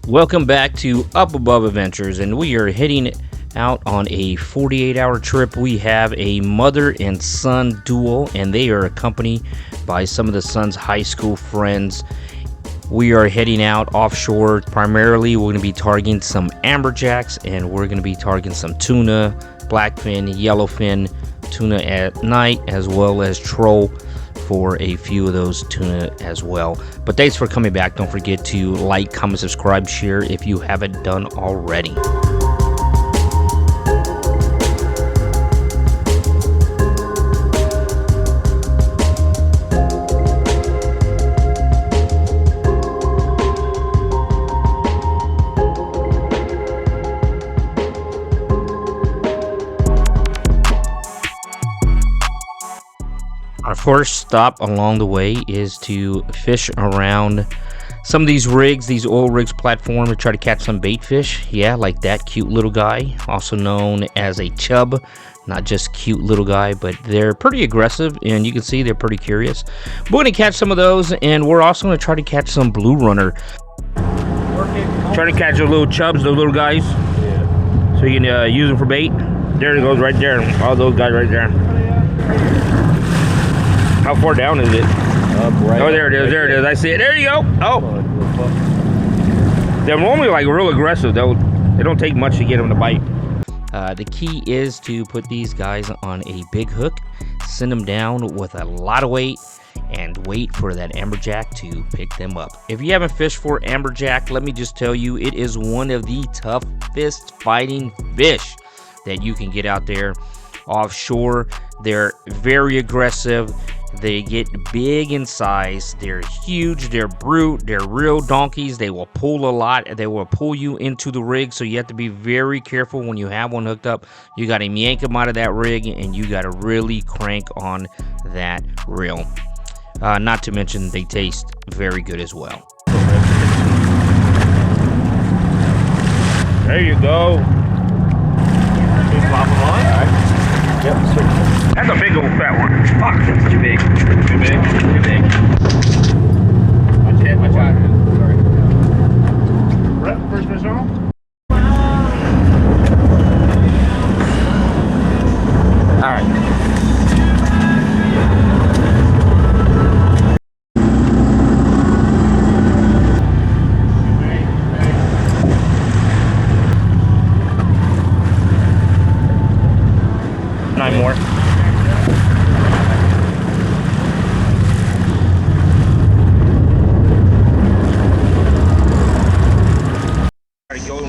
Welcome back to Up Above Adventures, and we are heading out on a 48-hour trip. We have a mother and son duo, and they are accompanied by some of the son's high school friends. We are heading out offshore. Primarily, we're going to be targeting some amberjacks, and we're going to be targeting some tuna, blackfin, yellowfin, tuna at night, as well as troll for a few of those tuna as well. But thanks for coming back. Don't forget to like, comment, subscribe, share if you haven't done already. Our first stop along the way is to fish around some of these rigs, these oil rigs platform, to try to catch some bait fish. Yeah, like that cute little guy, also known as a chub. Not just cute little guy, but they're pretty aggressive, and you can see they're pretty curious. We're going to catch some of those, and we're also going to try to catch some blue runner. Try to catch those little chubs, those little guys. Yeah. So you can use them for bait. There it goes right there. All those guys right there. How far down is it? Right oh, there it is. Right there it is. I see it. There you go. Oh. They're normally like real aggressive. They don't take much to get them to bite. The key is to put these guys on a big hook, send them down with a lot of weight, and wait for that amberjack to pick them up. If you haven't fished for amberjack, let me just tell you, it is one of the toughest fighting fish that you can get out there offshore. They're very aggressive. They get big in size. They're huge. They're brute. They're real donkeys. They will pull a lot. They will pull you into the rig, so you have to be very careful when you have one hooked up. You got to yank them out of that rig, and you got to really crank on that reel. Not to mention, they taste very good as well. There you go. Just flop them on. All right. Yep, sir. That's a big old fat one. Fuck, that's too big. Too big? Too big. Watch it, watch out. Sorry. Brett, first fish on? Alright. Nine more.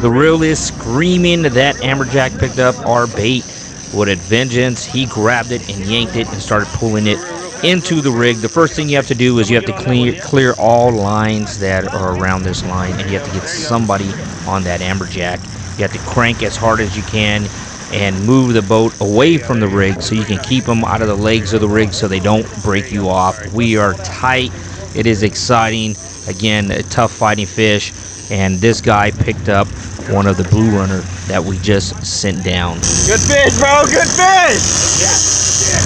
The reel is screaming that amberjack picked up our bait with a vengeance. He grabbed it and yanked it and started pulling it into the rig. The first thing you have to do is you have to clear all lines that are around this line, and you have to get somebody on that amberjack. You have to crank as hard as you can and move the boat away from the rig so you can keep them out of the legs of the rig so they don't break you off. We are tight. It is exciting. Again, a tough fighting fish, and this guy picked up one of the blue runner that we just sent down. Good fish, bro. Good fish. Yeah.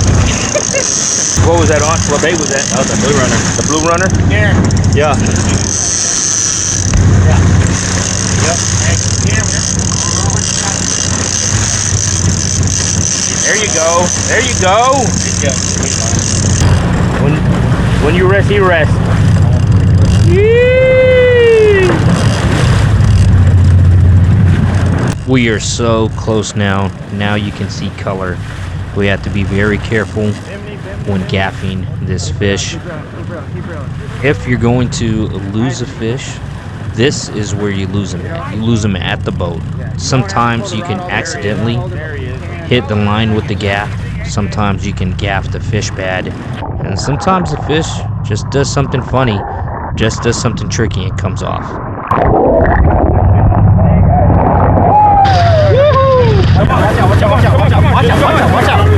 What was that on? What bait was that? Oh, the blue runner. The blue runner? Yeah. Yeah. Yeah. Yep. There you go. There you go. When you rest, he rests. We are so close now. Now you can see color. We have to be very careful when gaffing this fish. If you're going to lose a fish, this is where you lose them. You lose them at the boat. Sometimes you can accidentally hit the line with the gaff. Sometimes you can gaff the fish bad. And sometimes the fish just does something funny, just does something tricky and comes off. Watch out, watch out, watch out, watch out, watch out, watch out, watch out.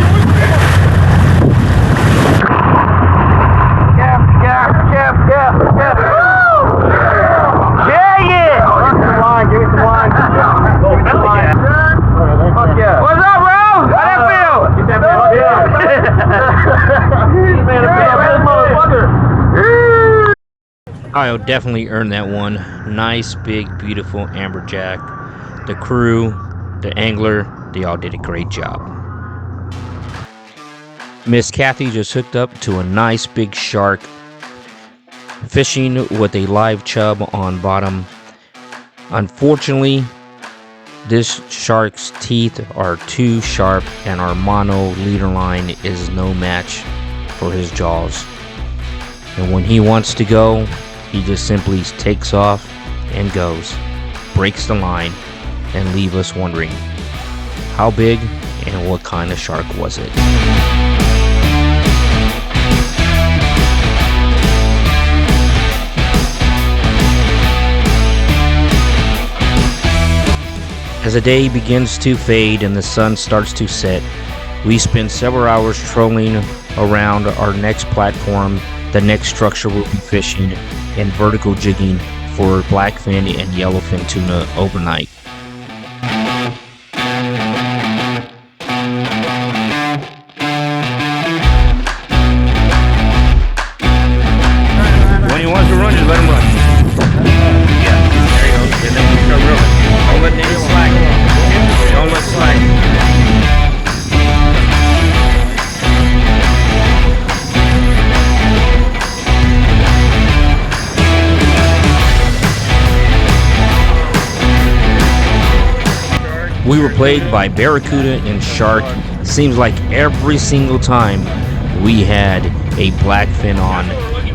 Give me some line. Fuck yeah. What's up, bro? How that feel? You said, fuck yeah. Man, a big motherfucker. I'll definitely earn that one. Nice, big, beautiful amberjack. The crew, the angler, they all did a great job. Miss Kathy just hooked up to a nice big shark, fishing with a live chub on bottom. Unfortunately, this shark's teeth are too sharp and our mono leader line is no match for his jaws. And when he wants to go, he just simply takes off and goes, breaks the line, and leave us wondering how big and what kind of shark was it. As the day begins to fade and the sun starts to set, we spend several hours trolling around our next platform, the next structure we'll be fishing, and vertical jigging for blackfin and yellowfin tuna overnight. When he wants to run, just let him run. Yeah, there you go. And then we start reeling. Don't let any slack. Don't let slack. We were plagued by barracuda and shark. Seems like every single time we had a blackfin on,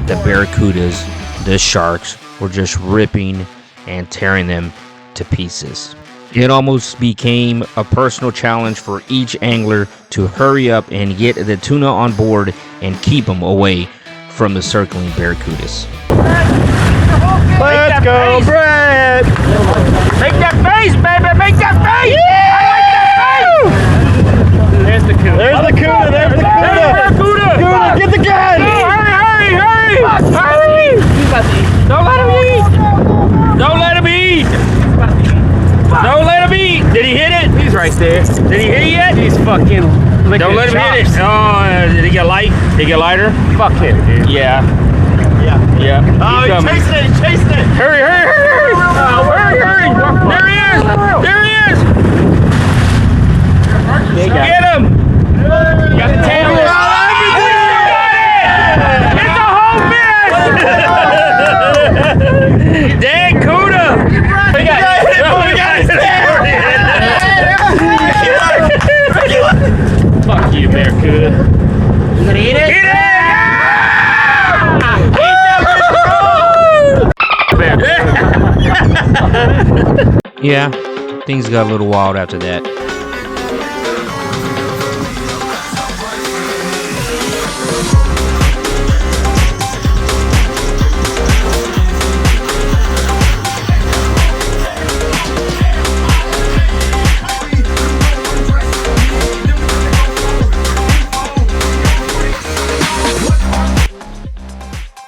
the barracudas, the sharks were just ripping and tearing them to pieces. It almost became a personal challenge for each angler to hurry up and get the tuna on board and keep them away from the circling barracudas. Let's go, Brad! Make that face, baby! Make that face! Yeah! I like that face! There's the tuna. There's the tuna! There's the tuna! Tuna, get the gun! Oh, hurry! Hurry! Don't let him eat! Don't let him eat! Don't let him eat! Did he hit it? He's right there. Did he hit it yet? He's fucking licking Don't let his him hit it. chops. Oh, did he get light? Did he get lighter? Fuck him, dude. Yeah. Yeah. Oh, He's chasing it! Hurry! Hurry! There he is! Get him! You got the tail. It's a whole mess! Dang, Cuda! We got it! Fuck you, Barracuda. You gonna eat it? Eat it! Yeah, things got a little wild after that.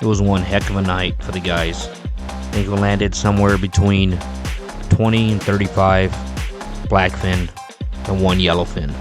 It was one heck of a night for the guys. I think we landed somewhere between 20 and 35 blackfin and one yellowfin.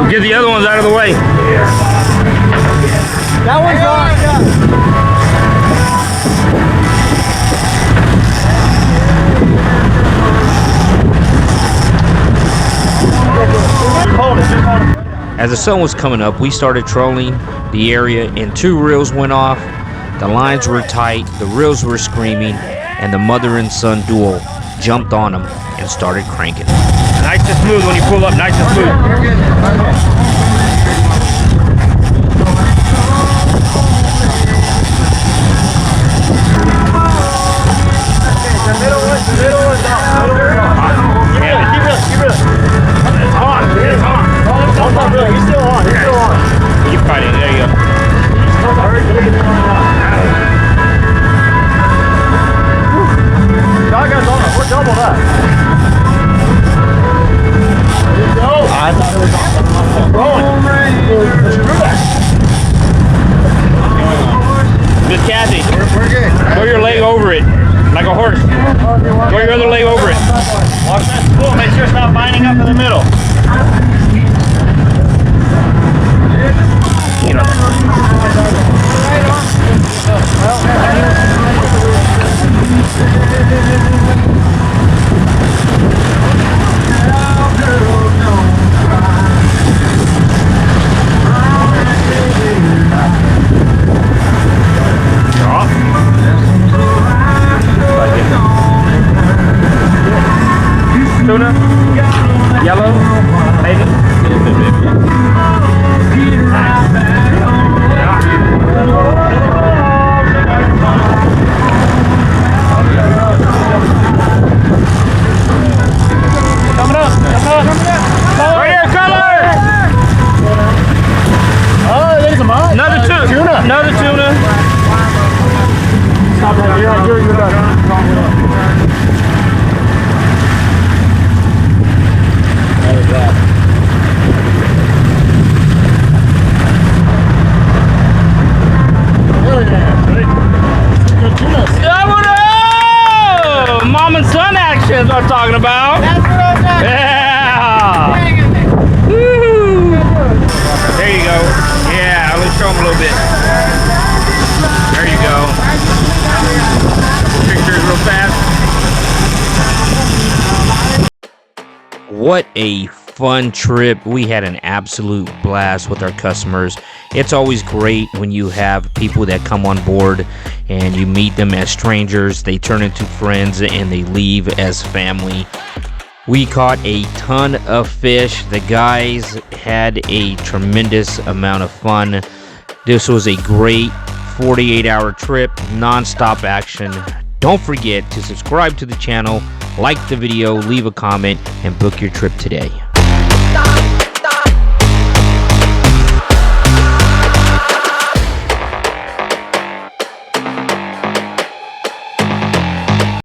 Get the other ones out of the way. That one's on. As the sun was coming up, we started trolling the area and 2 reels went off. The lines were tight, the reels were screaming, and the mother and son duo jumped on them and started cranking. Nice and smooth when you pull up, nice and smooth. Keep reeling. It's on. what I'm talking about. That's what I'm talking Yeah. Woo. There you go. Yeah, let's show them a little bit. There you go. Pictures real fast. What a fun trip. We had an absolute blast with our customers. It's always great when you have people that come on board and you meet them as strangers, they turn into friends, and they leave as family. We caught a ton of fish. The guys had a tremendous amount of fun. This was a great 48-hour trip, non-stop action. Don't forget to subscribe to the channel, like the video, leave a comment, and book your trip today.